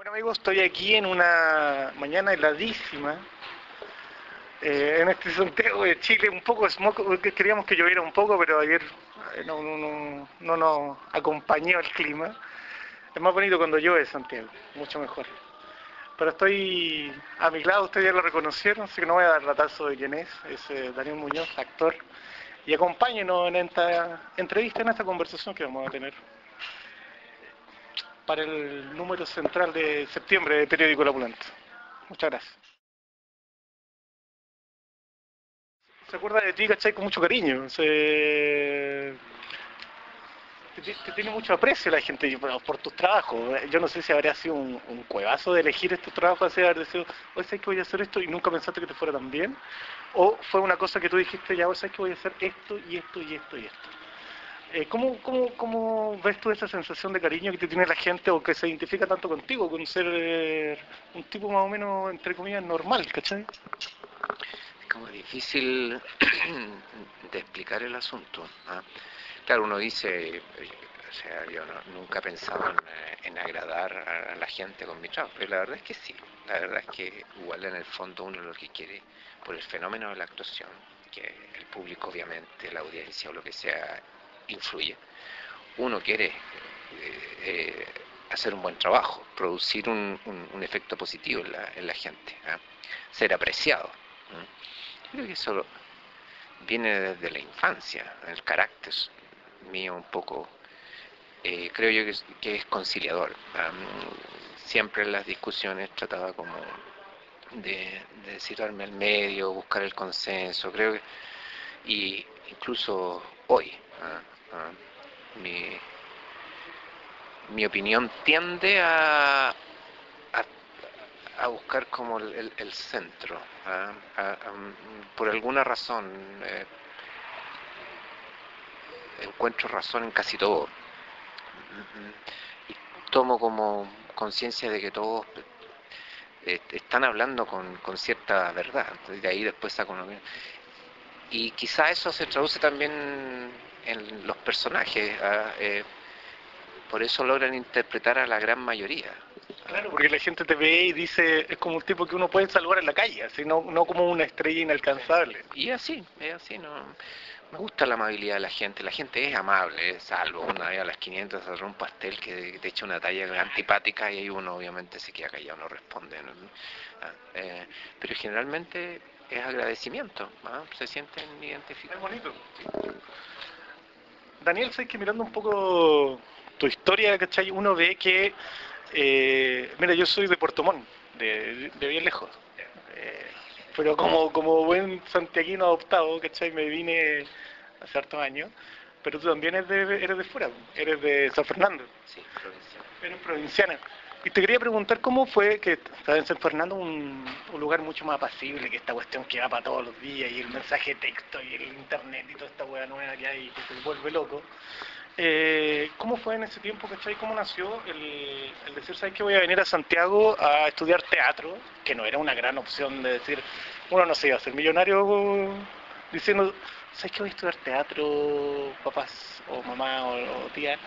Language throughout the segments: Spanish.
Bueno amigos, estoy aquí en una mañana heladísima en este Santiago de Chile, un poco smog, porque queríamos que lloviera un poco, pero ayer no nos acompañó el clima. Es más bonito cuando llueve Santiago, mucho mejor. Pero estoy a mi lado, ustedes ya lo reconocieron, así que no voy a dar ratazo de quién es Daniel Muñoz, actor, y acompáñenos en esta entrevista, en esta conversación que vamos a tener para el número central de septiembre de Periódico La Pulenta. Muchas gracias. Se acuerda de ti, ¿cachai? Con mucho cariño. Te tiene mucho aprecio la gente por tus trabajos. Yo no sé si habría sido un cuevazo de elegir estos trabajos, así haber decidido, hoy sabes que voy a hacer esto y nunca pensaste que te fuera tan bien. O fue una cosa que tú dijiste, ya, hoy sabes que voy a hacer esto y esto y esto y esto. ¿Cómo ves tú esa sensación de cariño que te tiene la gente o que se identifica tanto contigo, con ser un tipo más o menos, entre comillas, normal, ¿cachai? Es como difícil de explicar el asunto, ¿ah? Claro, uno dice, o sea, yo nunca he pensado en agradar a la gente con mi trabajo, pero la verdad es que sí, la verdad es que igual en el fondo uno lo que quiere, por el fenómeno de la actuación, que el público obviamente, la audiencia o lo que sea, influye, uno quiere hacer un buen trabajo, producir un efecto positivo en la gente, ¿ah? Ser apreciado. Yo creo que eso viene desde la infancia, el carácter mío un poco, creo yo que es conciliador. Siempre en las discusiones trataba como de situarme al medio, buscar el consenso, creo que, y incluso hoy, mi, mi opinión tiende a buscar como el centro, por alguna razón encuentro razón en casi todo. Y tomo como conciencia de que todos están hablando con cierta verdad. Entonces de ahí después saco una opinión. Y quizá eso se traduce también en los personajes. Por eso logran interpretar a la gran mayoría. Claro, porque la gente te ve y dice, es como un tipo que uno puede saludar en la calle, así no como una estrella inalcanzable. Y es así, no. Me gusta la amabilidad de la gente es amable, salvo una vez a las 500 agarra un pastel que te echa una talla antipática y ahí uno obviamente se queda callado, no responde, ¿no? Pero generalmente es agradecimiento, ¿no? Se sienten Es identificados. bonito. Daniel, sé que mirando un poco tu historia, ¿cachai? Uno ve que, mira, yo soy de Puerto Montt, de bien lejos. Eh, pero como buen santiaguino adoptado, ¿cachai? Me vine hace hartos años. Pero tú también eres de fuera, eres de San Fernando. Sí, provincial. Eres provinciana. Y te quería preguntar cómo fue que estás en San Fernando, un lugar mucho más apacible que esta cuestión que va para todos los días y el mensaje de texto y el internet y toda esta hueá nueva que hay que te vuelve loco. ¿Cómo fue en ese tiempo, cachai? ¿Cómo nació el decir, sabes que voy a venir a Santiago a estudiar teatro? Que no era una gran opción de decir, uno no se iba a ser millonario diciendo, sabes que voy a estudiar teatro, papás o mamá o tía.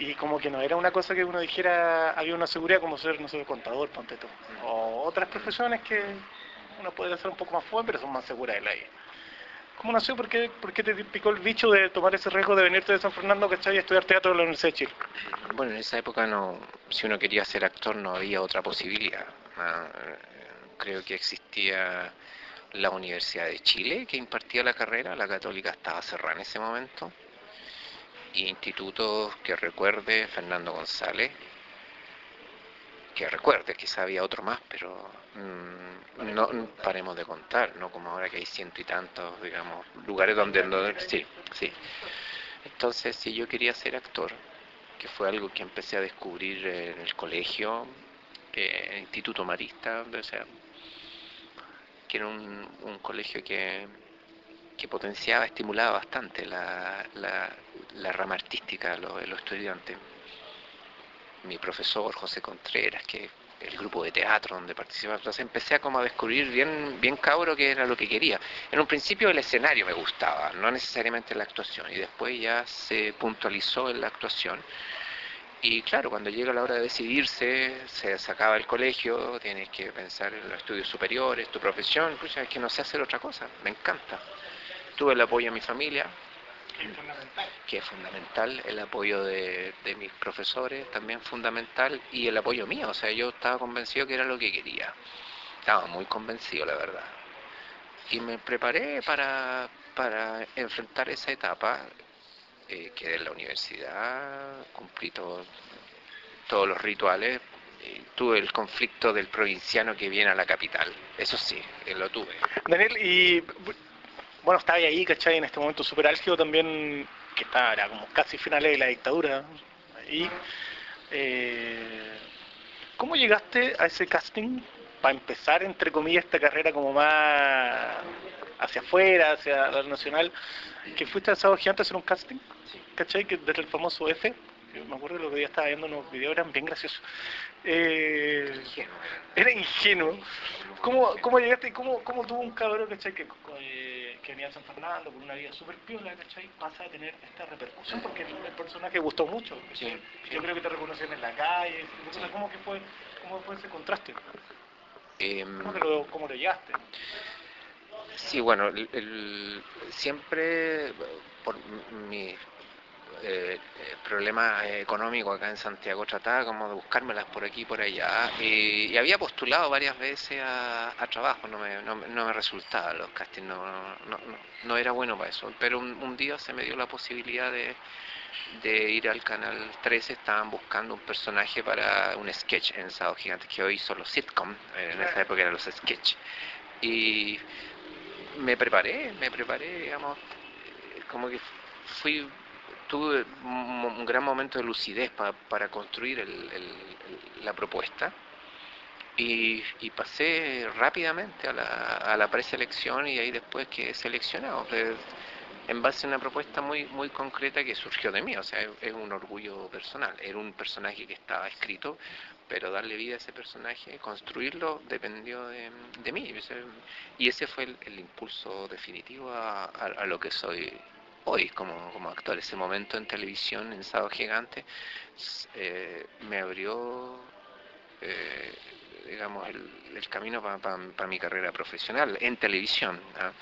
Y como que no era una cosa que uno dijera, había una seguridad como ser, no sé, contador, ponte tú. O otras profesiones que uno puede ser un poco más joven, pero son más seguras de la vida. ¿Cómo nació? Por qué te picó el bicho de tomar ese riesgo de venirte de San Fernando, ¿cachai? A estudiar teatro en la Universidad de Chile? Bueno, en esa época no, si uno quería ser actor no había otra posibilidad. Creo que existía la Universidad de Chile que impartía la carrera, la católica estaba cerrada en ese momento, y institutos que recuerde Fernando González, que recuerde, quizá había otro más, pero no paremos de contar, no como ahora que hay ciento y tantos, digamos, lugares donde sí, sí. Entonces, si yo quería ser actor, que fue algo que empecé a descubrir en el colegio, Instituto Marista, o sea, que era un colegio que potenciaba, estimulaba bastante la rama artística de los estudiantes. Mi profesor José Contreras, que el grupo de teatro donde participaba, entonces empecé a como a descubrir bien cabro que era lo que quería. En un principio el escenario me gustaba, no necesariamente la actuación, y después ya se puntualizó en la actuación, Y claro, cuando llega la hora de decidirse, se acaba el colegio, tienes que pensar en los estudios superiores, tu profesión, pues es que no sé hacer otra cosa, me encanta. Tuve el apoyo de mi familia, Que es fundamental. que es fundamental, el apoyo de mis profesores también fundamental, y el apoyo mío, o sea, yo estaba convencido que era lo que quería, estaba muy convencido, la verdad. Y me preparé para enfrentar esa etapa, quedé en la universidad, cumplí todos los rituales. Tuve el conflicto del provinciano que viene a la capital, eso sí, lo tuve. Daniel, y bueno, estaba ahí, ¿cachai? En este momento súper álgido también, que estaba, era como casi finales de la dictadura. Y, eh, ¿cómo llegaste a ese casting para empezar, entre comillas, esta carrera como más hacia afuera, hacia la nacional? Que fuiste a Sábado Gigante a hacer un casting, Sí. ¿cachai? Que desde el famoso F, que me acuerdo que lo que yo estaba viendo unos videos, eran bien graciosos. Eh, Ingenuo Era ingenuo. ¿Cómo llegaste y cómo tuvo un cabrón, ¿cachai? Que venía de San Fernando con una vida súper piola, ¿cachai? Pasa a tener esta repercusión porque el personaje gustó mucho, ¿cachai? Sí, sí, Yo creo que te reconocían en la calle. sí. ¿Cómo fue ese contraste? Em, ¿Cómo lo llevaste? sí, bueno, siempre por mi problema económico acá en Santiago trataba como de buscármelas por aquí y por allá, y había postulado varias veces a trabajo, no me resultaba los castings, no era bueno para eso, pero un día se me dio la posibilidad de ir al canal 13. Estaban buscando un personaje para un sketch en Sábado Gigante, que hoy son los sitcom, en esa época eran los sketch. Y me preparé, digamos, como que fui, tuve un gran momento de lucidez para construir la propuesta, y pasé rápidamente a la preselección, y ahí después quedé seleccionado. En base a una propuesta muy concreta que surgió de mí, o sea, es un orgullo personal. Era un personaje que estaba escrito, pero darle vida a ese personaje, construirlo, dependió de mí. Y ese fue el impulso definitivo a lo que soy hoy como actor. Ese momento en televisión, en Sábado Gigante, me abrió, eh, digamos, el camino para mi carrera profesional en televisión, ¿ah?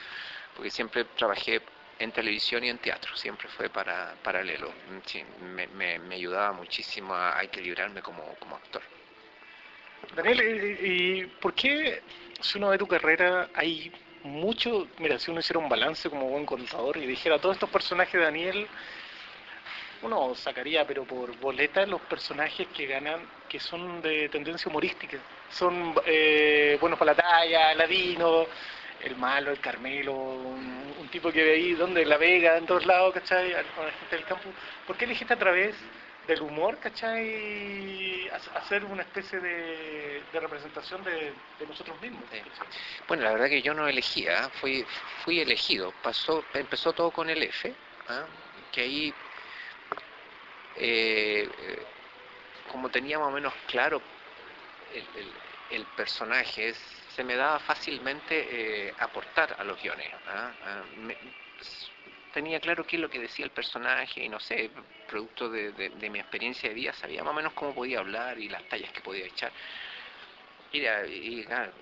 Porque siempre trabajé en televisión y en teatro, siempre fue paralelo. Sí, me ayudaba muchísimo a equilibrarme como actor. Daniel, ¿y por qué, si uno ve tu carrera, hay mucho, mira, si uno hiciera un balance como buen contador y dijera todos estos personajes de Daniel, uno sacaría, pero por boleta, los personajes que ganan, que son de tendencia humorística. Son buenos para la talla, Ladino, el malo, el Carmelo, un tipo que ve ahí, donde La Vega, en todos lados, ¿cachai? Con la gente del campo. ¿Por qué elegiste a través del humor, ¿cachai? Hacer una especie de representación de nosotros mismos, Sí. ¿cachai? Bueno, la verdad que yo no elegía, fui elegido. Empezó todo con el F, ¿ah? Que ahí, eh, eh, como tenía más o menos claro el, el- el personaje, se me daba fácilmente aportar a los guiones, ¿ah? Tenía claro qué es lo que decía el personaje, y no sé, producto de mi experiencia de vida, sabía más o menos cómo podía hablar y las tallas que podía echar.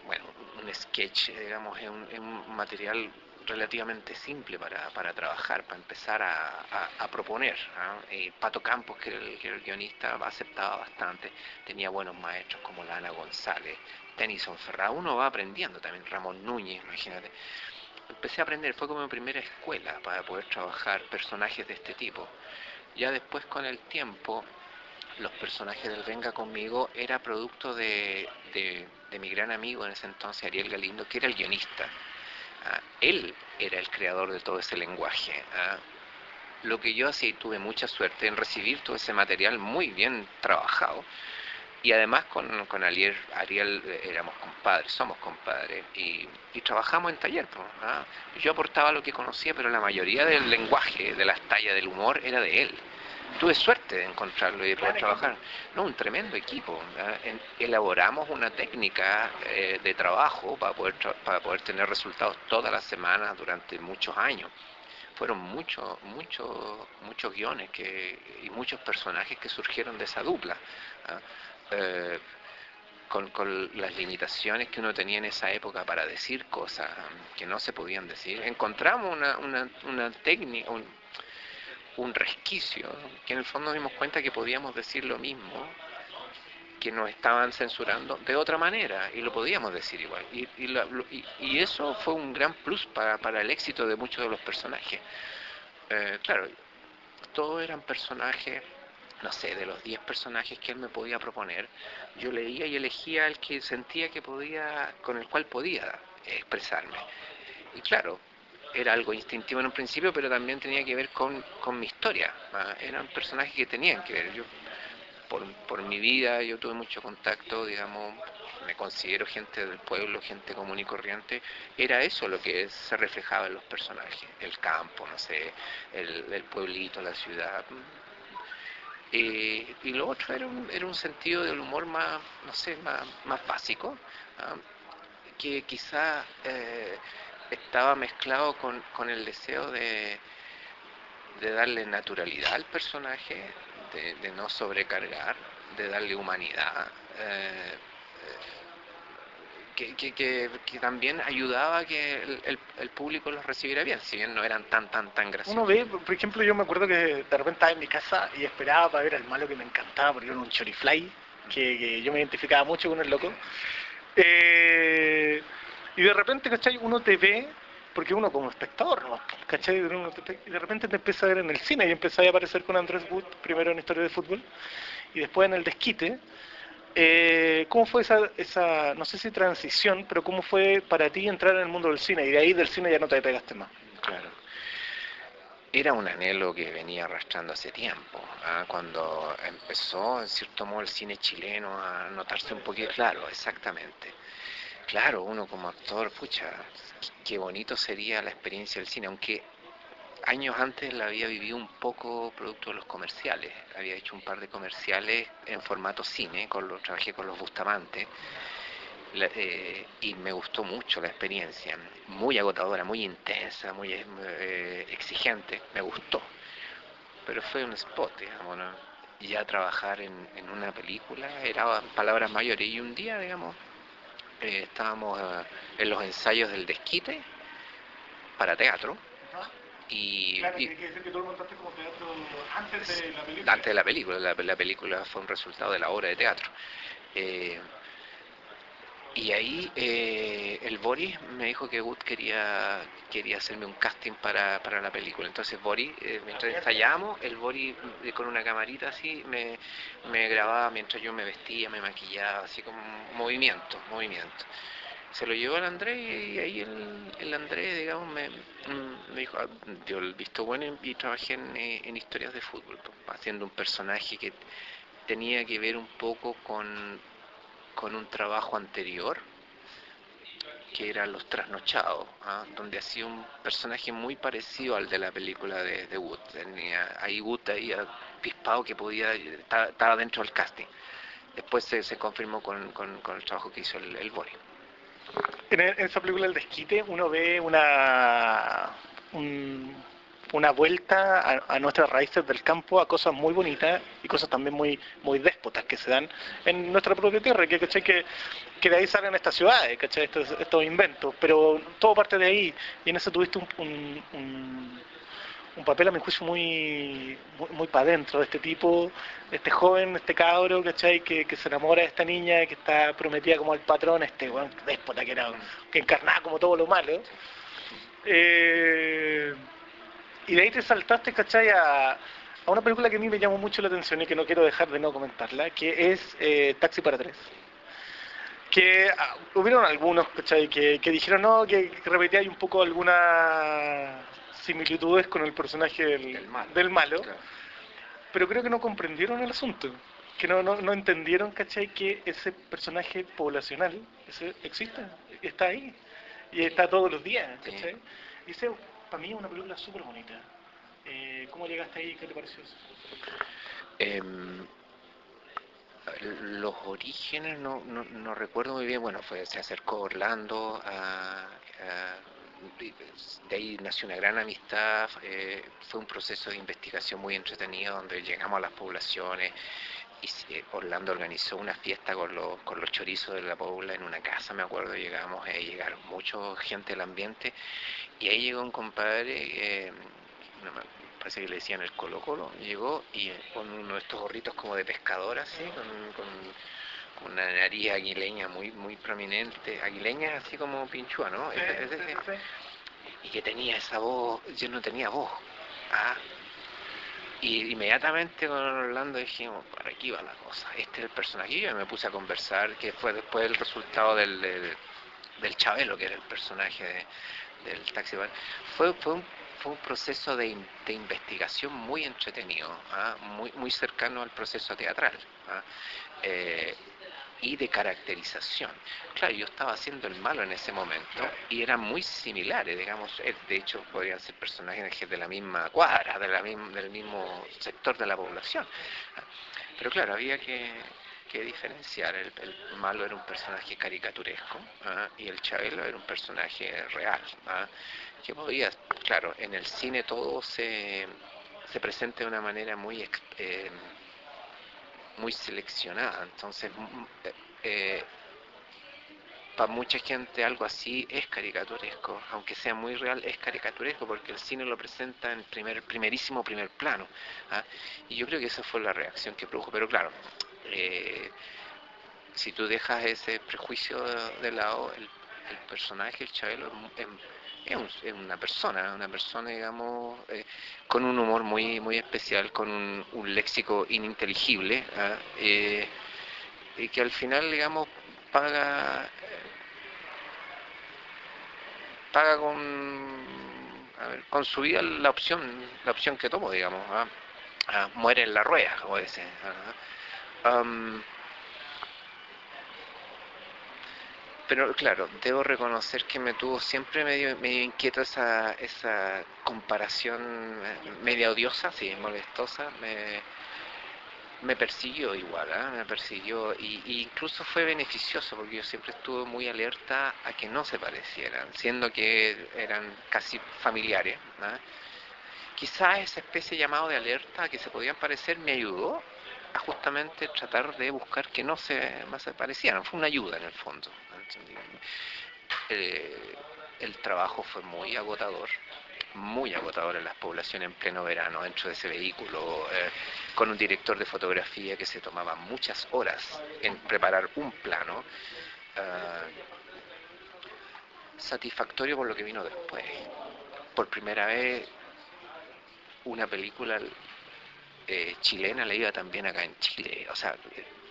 Bueno, un sketch, digamos, es un material relativamente simple para trabajar, para empezar a proponer, ¿ah? Pato Campos, que era el guionista, aceptaba bastante, tenía buenos maestros como Lana González, Tennyson Ferrá. Uno va aprendiendo también, Ramón Núñez, imagínate. Empecé a aprender, fue como mi primera escuela para poder trabajar personajes de este tipo. Ya después, con el tiempo, los personajes del Venga Conmigo era producto de mi gran amigo en ese entonces, Ariel Galindo, que era el guionista. Él era el creador de todo ese lenguaje. Lo que yo hacía, y tuve mucha suerte en recibir todo ese material muy bien trabajado, y además con Ariel, éramos compadres, somos compadres, y trabajamos en taller, pues, ¿ah? Yo aportaba lo que conocía, pero la mayoría del lenguaje, de las tallas, del humor, era de él. Tuve suerte de encontrarlo y de poder trabajar. No, un tremendo equipo, ¿ah? Elaboramos una técnica de trabajo para poder tener resultados todas las semanas durante muchos años. fueron muchos guiones y muchos personajes que surgieron de esa dupla. ¿Ah? Eh, con las limitaciones que uno tenía en esa época para decir cosas que no se podían decir, encontramos una técnica, un resquicio, que en el fondo nos dimos cuenta que podíamos decir lo mismo, que nos estaban censurando de otra manera, y lo podíamos decir igual. Y eso fue un gran plus para el éxito de muchos de los personajes. Claro, todos eran personajes, no sé, de los 10 personajes que él me podía proponer, yo leía y elegía el que sentía que podía, con el cual podía expresarme. Y claro, era algo instintivo en un principio, pero también tenía que ver con mi historia. Eran personajes que tenían que ver. Yo, por mi vida, yo tuve mucho contacto, digamos, me considero gente del pueblo, gente común y corriente. Era eso lo que se reflejaba en los personajes, el campo, no sé, el pueblito, la ciudad. Y lo otro era un sentido del humor más, no sé, más básico, ¿ah? Que quizá estaba mezclado con el deseo de darle naturalidad al personaje, de no sobrecargar, de darle humanidad, eh, que también ayudaba a que el público los recibiera bien, si bien no eran tan Uno graciosos. ve, por ejemplo, yo me acuerdo que de repente estaba en mi casa y esperaba para ver al malo que me encantaba porque era un chorifly, que yo me identificaba mucho con el loco. Eh, y de repente, ¿cachai? Uno te ve, porque uno como espectador, ¿no? ¿Cachai? Y de repente te empieza a ver en el cine y empezó a aparecer con Andrés Wood, primero en Historia de Fútbol, y después en El Desquite. ¿Cómo fue no sé si transición, pero cómo fue para ti entrar en el mundo del cine? Y de ahí del cine ya no te pegaste más. Claro. Era un anhelo que venía arrastrando hace tiempo, ¿ah? Cuando empezó, en cierto modo, el cine chileno a notarse un poquito, claro, exactamente. Claro, uno como actor, pucha, qué bonito sería la experiencia del cine, aunque años antes la había vivido un poco producto de los comerciales. Había hecho un par de comerciales en formato cine, trabajé con los Bustamante, y me gustó mucho la experiencia, muy agotadora, muy intensa, muy exigente, me gustó, pero fue un spot, digamos, ¿no? Ya trabajar en una película era palabras mayores, y un día, digamos, estábamos en los ensayos del Desquite para teatro, Claro, que y hay que decir que tú lo montaste como teatro antes de la película. antes de la película, la película fue un resultado de la obra de teatro. Eh, Y ahí el Boris me dijo que Wood quería hacerme un casting para la película. Entonces Boris, mientras ensayábamos, el Boris con una camarita así me grababa mientras yo me vestía, me maquillaba, así como movimiento. Se lo llevó al Andrés y ahí el Andrés, digamos, me dijo, dio el visto bueno y trabajé en historias de fútbol, pues, haciendo un personaje que tenía que ver un poco con un trabajo anterior, que era Los Trasnochados, ¿ah? Donde hacía un personaje muy parecido al de la película de Wood. Tenía ahí Wood ahí pispado que estaba dentro del casting. Después se confirmó con el trabajo que hizo el Boris. En esa película El Desquite uno ve una vuelta a nuestras raíces del campo, a cosas muy bonitas y cosas también muy déspotas que se dan en nuestra propia tierra, ¿cachai? Que de ahí salen estas ciudades, ¿cachai? Estos inventos, pero todo parte de ahí, y en eso tuviste un papel a mi juicio muy para adentro de este tipo, este joven, este cabro, ¿cachai? Que se enamora de esta niña, que está prometida como el patrón, este weón déspota que encarnaba como todo lo malo. Eh, y de ahí te saltaste, ¿cachai? A una película que a mí me llamó mucho la atención y que no quiero dejar de no comentarla, que es Taxi para tres. Que hubieron algunos, ¿cachai? Que dijeron no, que repetía ahí un poco algunas similitudes con el personaje del malo, Claro. pero creo que no comprendieron el asunto, que no entendieron, ¿cachai? Que ese personaje poblacional ese existe, está ahí, y está todos los días, Sí. ¿cachai? Y ese, para mí, es una película súper bonita. ¿Cómo llegaste ahí? ¿Qué te pareció eso? Em, los orígenes no recuerdo muy bien. Bueno, se acercó Orlando de ahí nació una gran amistad, fue un proceso de investigación muy entretenido donde llegamos a las poblaciones y Orlando organizó una fiesta con los chorizos de la Pobla en una casa, me acuerdo, llegamos, llegaron mucha gente del ambiente y ahí llegó un compadre, parece que le decían el Colo Colo, llegó y con uno de estos gorritos como de pescador así, con una nariz aguileña muy prominente, aguileña así como pinchúa, ¿no? Y que tenía esa voz, yo no tenía voz. Ah, y inmediatamente con Orlando dijimos, por aquí va la cosa, este es el personaje. Y yo me puse a conversar, que fue después el resultado del Chabelo, que era el personaje del Taxi Bar. Fue un proceso de investigación muy entretenido, ¿ah? Muy cercano al proceso teatral. ¿Ah? Eh, y de caracterización. Claro, yo estaba haciendo el malo en ese momento y eran muy similares, digamos, de hecho podrían ser personajes de la misma cuadra, del mismo sector de la población. Pero claro, había que diferenciar, el malo era un personaje caricaturesco, ¿ah? Y el Chabelo era un personaje real, ¿ah? Que podía, claro, en el cine todo se presenta de una manera muy seleccionada, entonces para mucha gente algo así es caricaturesco, aunque sea muy real, es caricaturesco porque el cine lo presenta en primerísimo primer plano. ¿Ah? Y yo creo que esa fue la reacción que produjo, pero claro, eh, si tú dejas ese prejuicio de lado, el personaje, el Chabelo, es una persona, digamos, con un humor muy especial, con un léxico ininteligible, ¿ah? Y que al final, digamos, paga, paga con su vida la opción que tomo, digamos, ¿ah? Muere en la rueda, como dicen. Pero claro, debo reconocer que me tuvo siempre medio inquieto esa comparación media odiosa, sí, molestosa, me persiguió igual, ¿eh? Me persiguió y incluso fue beneficioso porque yo siempre estuve muy alerta a que no se parecieran, siendo que eran casi familiares, ¿eh? Quizás esa especie de llamado de alerta a que se podían parecer me ayudó a justamente tratar de buscar que no se parecieran, fue una ayuda en el fondo. Eh, el trabajo fue muy agotador en las poblaciones en pleno verano, dentro de ese vehículo, con un director de fotografía que se tomaba muchas horas en preparar un plano, satisfactorio por lo que vino después. Por primera vez una película chilena le iba también acá en Chile, o sea,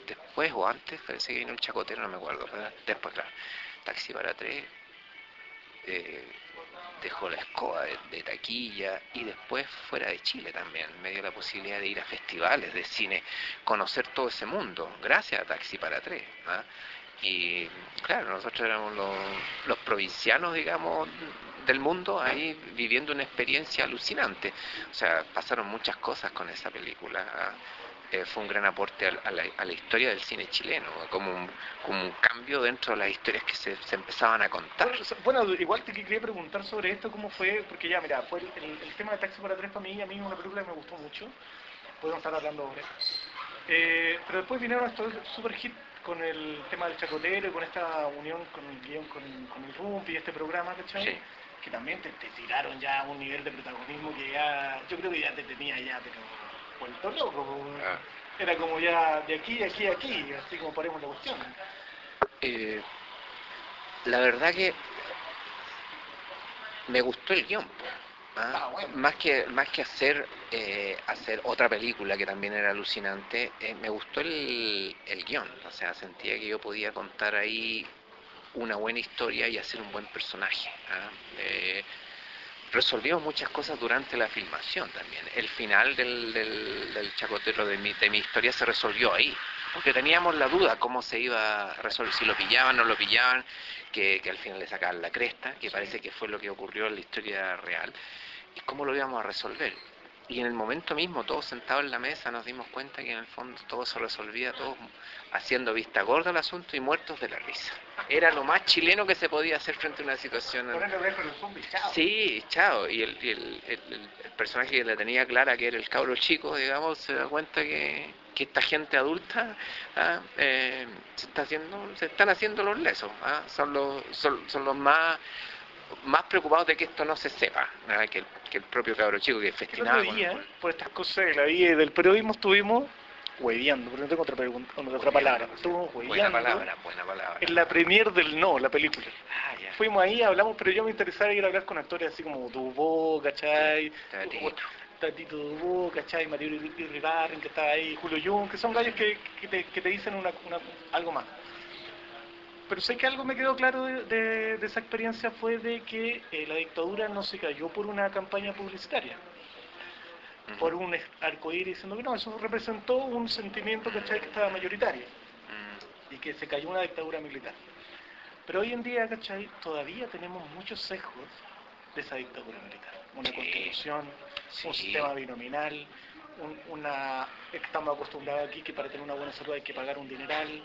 después o antes, parece que vino el Chacotero, no me acuerdo, ¿verdad? Después, claro, Taxi para tres, eh, dejó la escoba de taquilla y después fuera de Chile también me dio la posibilidad de ir a festivales de cine, conocer todo ese mundo, gracias a Taxi para tres. ¿Ah? Y claro, nosotros éramos los provincianos, digamos, del mundo ahí viviendo una experiencia alucinante. O sea, pasaron muchas cosas con esa película. ¿Ah? Fue un gran aporte a la historia del cine chileno, como un cambio dentro de las historias que se empezaban a contar. Bueno, igual te quería preguntar sobre esto, cómo fue, porque ya, mira, fue el tema de Taxi para tres para mí, a mí es una película que me gustó mucho, podemos estar hablando ahora. Pero después vinieron estos super hit con el tema del Chacotero y con esta unión con el guión con el Rumpi y este programa, ¿cachai? Sí. Que también te tiraron ya a un nivel de protagonismo que ya, yo creo que ya te tenía ya, pero vuelto loco. Ah. Era como ya de aquí, aquí, aquí, así como paremos la cuestión. La verdad que me gustó el guión. ¿Ah? Bueno. Más que hacer otra película que también era alucinante, me gustó el guión. O sea, sentía que yo podía contar ahí una buena historia y hacer un buen personaje. ¿Ah? Resolvimos muchas cosas durante la filmación también. El final del Chacotero de mi historia se resolvió ahí, porque teníamos la duda cómo se iba a resolver, si lo pillaban o no lo pillaban, que al final le sacaban la cresta, que parece que fue lo que ocurrió en la historia real, y cómo lo íbamos a resolver. y en el momento mismo, todos sentados en la mesa, nos dimos cuenta que en el fondo todo se resolvía, todos haciendo vista gorda al asunto y muertos de la risa. Era lo más chileno que se podía hacer frente a una situación. Ponerle oreja a los zombies, chao. Sí, chao. Y el personaje que la tenía clara, que era el cabro chico, digamos, se da cuenta que esta gente adulta se están haciendo los lesos. Son los más preocupados de que esto no se sepa, que el propio cabro chico que El otro festinaba día, por estas cosas de la vida y del periodismo, estuvimos hueveando, porque no tengo otra palabra. Estuvimos buena hueveando palabra. en la premier del No, la película. Ah, ya. Fuimos ahí, hablamos, pero yo me interesaba ir a hablar con actores así como Dubó, ¿cachai? Tatito Dubó, ¿cachai? Mario Iribarren, que estaba ahí, Julio Jung, que son gallos que te dicen algo más. Pero sé que algo me quedó claro de esa experiencia fue de que la dictadura no se cayó por una campaña publicitaria, por un arcoíris diciendo que no, eso representó un sentimiento, ¿cachai? Que estaba mayoritario y que se cayó una dictadura militar. Pero hoy en día, ¿cachai? Todavía tenemos muchos sesgos de esa dictadura militar. Una constitución, un sistema binominal, estamos acostumbrados aquí que para tener una buena salud hay que pagar un dineral,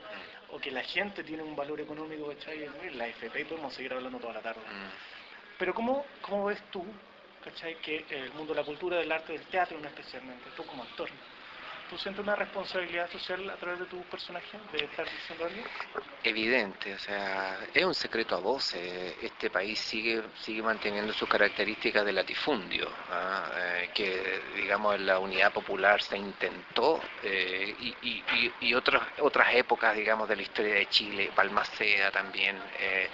o que la gente tiene un valor económico, ¿cachai? En la FP, y podemos seguir hablando toda la tarde. Pero ¿cómo ves tú, ¿cachai? Que el mundo de la cultura, del arte, del teatro, no especialmente, tú como actor, ¿tú sientes una responsabilidad social a través de tu personaje de estar diciendo algo? Evidente, o sea, es un secreto a voces. Este país sigue manteniendo sus características de latifundio, que digamos en la unidad popular se intentó, y otras épocas, digamos, de la historia de Chile, Balmaceda también, eh,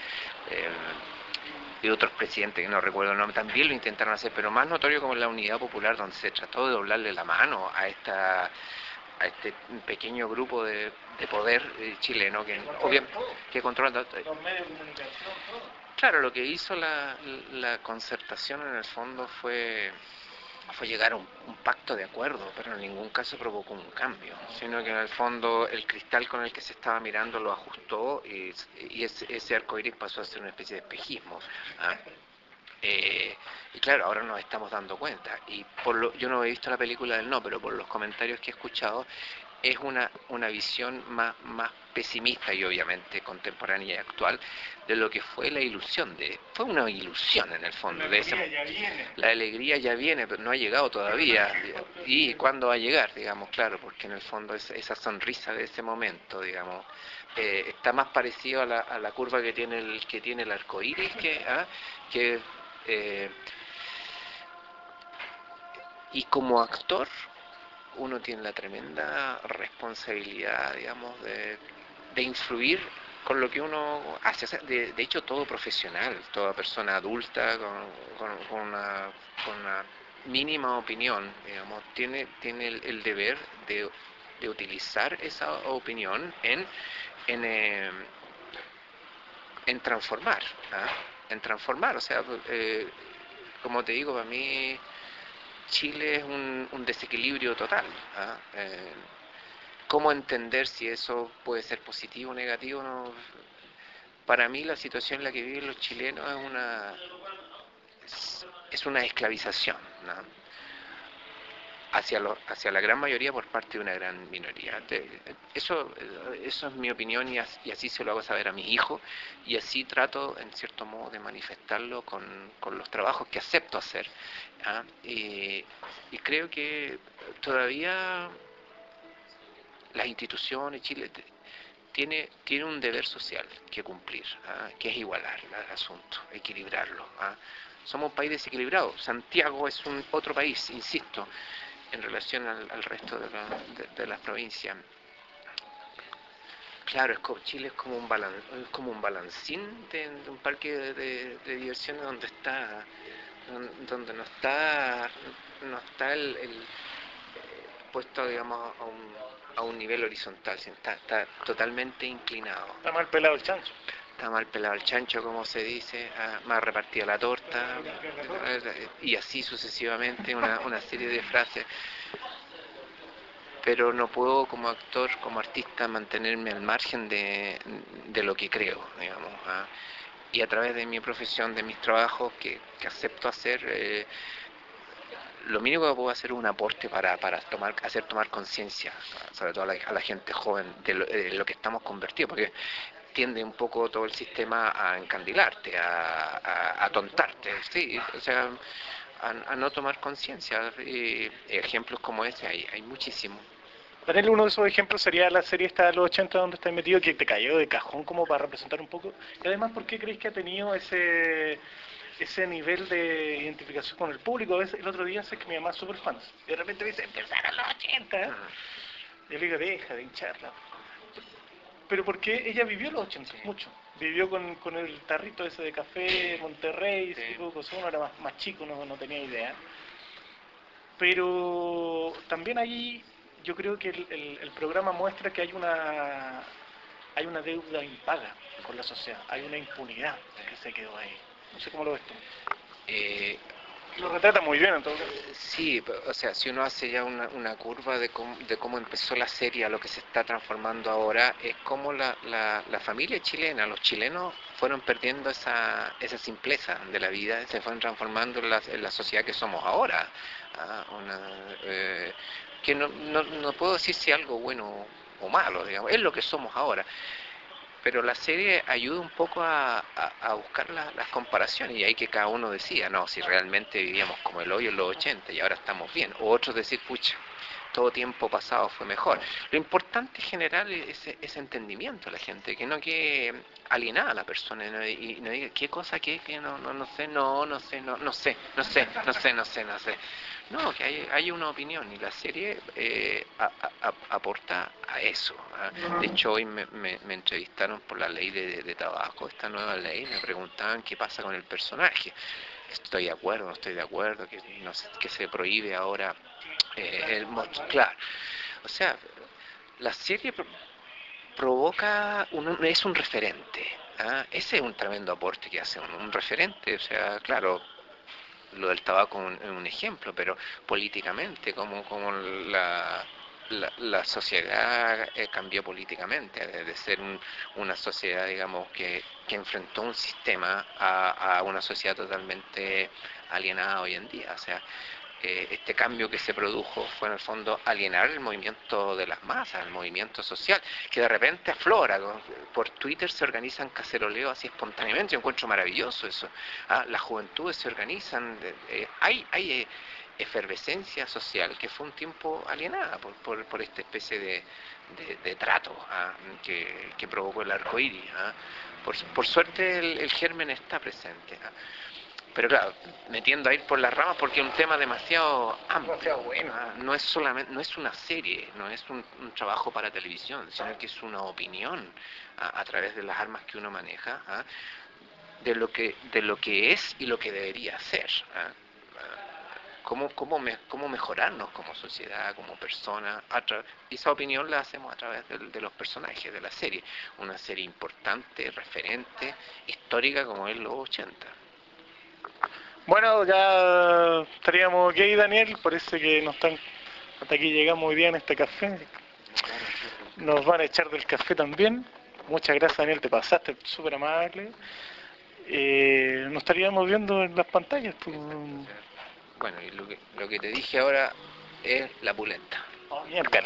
y otros presidentes que no recuerdo el nombre, también lo intentaron hacer, pero más notorio como en la unidad popular, donde se trató de doblarle la mano a este pequeño grupo de poder chileno que controla los medios de comunicación, todo. Claro, lo que hizo la concertación en el fondo fue llegar a un pacto de acuerdo, pero en ningún caso provocó un cambio, sino que en el fondo el cristal con el que se estaba mirando lo ajustó y ese arco iris pasó a ser una especie de espejismo. ¿Ah? Y claro, ahora nos estamos dando cuenta. Y yo no he visto la película del No, pero por los comentarios que he escuchado, es una visión más pesimista y obviamente contemporánea y actual de lo que fue la ilusión fue una ilusión en el fondo de ese. La alegría ya viene, pero no ha llegado todavía. ¿Y cuándo va a llegar? Digamos, claro, porque en el fondo esa sonrisa de ese momento, digamos, está más parecido a la curva que tiene el arco iris que y como actor uno tiene la tremenda responsabilidad, digamos, de influir con lo que uno hace. O sea, de hecho, todo profesional, toda persona adulta con una mínima opinión, digamos, tiene el deber de utilizar esa opinión en, eh, en transformar, en transformar. O sea, como te digo, para mí Chile es un desequilibrio total. ¿Cómo entender si eso puede ser positivo o negativo? No. Para mí la situación en la que viven los chilenos es una esclavización, ¿no? Hacia la gran mayoría por parte de una gran minoría. Eso es mi opinión y así se lo hago saber a mis hijos y así trato en cierto modo de manifestarlo con los trabajos que acepto hacer. Y creo que todavía las instituciones, Chile tiene un deber social que cumplir, que es igualar el asunto, equilibrarlo. Somos un país desequilibrado. Santiago es otro país, insisto, en relación al resto de las provincias. Claro, Chile es como un balancín de un parque de diversiones donde no está el puesto, digamos, a un nivel horizontal, está totalmente inclinado. Está mal pelado el chancho. Está mal pelado el chancho, como se dice, mal repartida la torta, y así sucesivamente, una serie de frases. Pero no puedo como actor, como artista, mantenerme al margen de lo que creo, digamos. Y a través de mi profesión, de mis trabajos que acepto hacer, lo mínimo que puedo hacer es un aporte para hacer tomar conciencia, sobre todo a la gente joven, de lo que estamos convertidos, porque tiende un poco todo el sistema a encandilarte, a atontarte, sí, o sea, a no tomar conciencia. Ejemplos como ese hay muchísimos. Daniel, uno de esos ejemplos sería la serie esta de los 80 donde estáis metido, que te cayó de cajón como para representar un poco. Y además, ¿por qué creéis que ha tenido ese nivel de identificación con el público? A veces, el otro día sé que mi mamá es súper fan. Y de repente me dice, empezaron los 80. Y yo le digo, deja de hincharla. Pero porque ella vivió los 80, sí, mucho. Vivió con el tarrito ese de café, Monterrey, ese tipo de cosas. Uno era más chico, no tenía idea. Pero también ahí yo creo que el programa muestra que hay una deuda impaga con la sociedad, hay una impunidad que se quedó ahí. No sé cómo lo ves tú. Eh, Lo retrata muy bien en todo caso. Sí, o sea, si uno hace ya una curva de cómo empezó la serie a lo que se está transformando ahora, es como la familia chilena, los chilenos fueron perdiendo esa simpleza de la vida, se fueron transformando en la sociedad que somos ahora. ¿Ah? Que no puedo decir si algo bueno o malo, digamos, es lo que somos ahora. Pero la serie ayuda un poco a buscar las comparaciones y ahí que cada uno decía, no, si realmente vivíamos como el hoyo en los 80 y ahora estamos bien, o otros decir, pucha, todo tiempo pasado fue mejor. Lo importante es generar ese entendimiento a la gente, que no quede alienada a la persona y no diga, ¿qué cosa qué? Que no sé, no sé. No, que hay una opinión y la serie aporta a eso. De hecho, hoy me entrevistaron por la ley de tabaco, esta nueva ley, me preguntaban qué pasa con el personaje. Estoy de acuerdo, no estoy de acuerdo, que se prohíbe ahora claro. O sea, la serie provoca, es un referente. ¿Ah? Ese es un tremendo aporte que hace un referente. O sea, claro, lo del tabaco es un ejemplo, pero políticamente, como la sociedad cambió políticamente, de ser una sociedad, digamos, que enfrentó un sistema a una sociedad totalmente alienada hoy en día. O sea, este cambio que se produjo fue en el fondo alienar el movimiento de las masas, el movimiento social, que de repente aflora. Por Twitter se organizan caceroleos así espontáneamente, yo encuentro maravilloso eso. Las juventudes se organizan, hay efervescencia social que fue un tiempo alienada por esta especie de trato que provocó el arco iris. Por suerte el germen está presente. Pero claro, metiendo a ir por las ramas porque es un tema demasiado amplio. Demasiado bueno. No es solamente, no es una serie, no es un trabajo para televisión, sino que es una opinión a través de las armas que uno maneja, de lo que es y lo que debería ser. Cómo mejorarnos como sociedad, como persona. Y esa opinión la hacemos a través de los personajes de la serie. Una serie importante, referente, histórica como es los 80. Bueno, ya estaríamos ok, Daniel, parece que hasta aquí llegamos hoy día en este café. Nos van a echar del café también. Muchas gracias, Daniel, te pasaste, súper amable. Nos estaríamos viendo en las pantallas. Pues. Bueno, y lo que te dije ahora es la pulenta. Oh, mierda.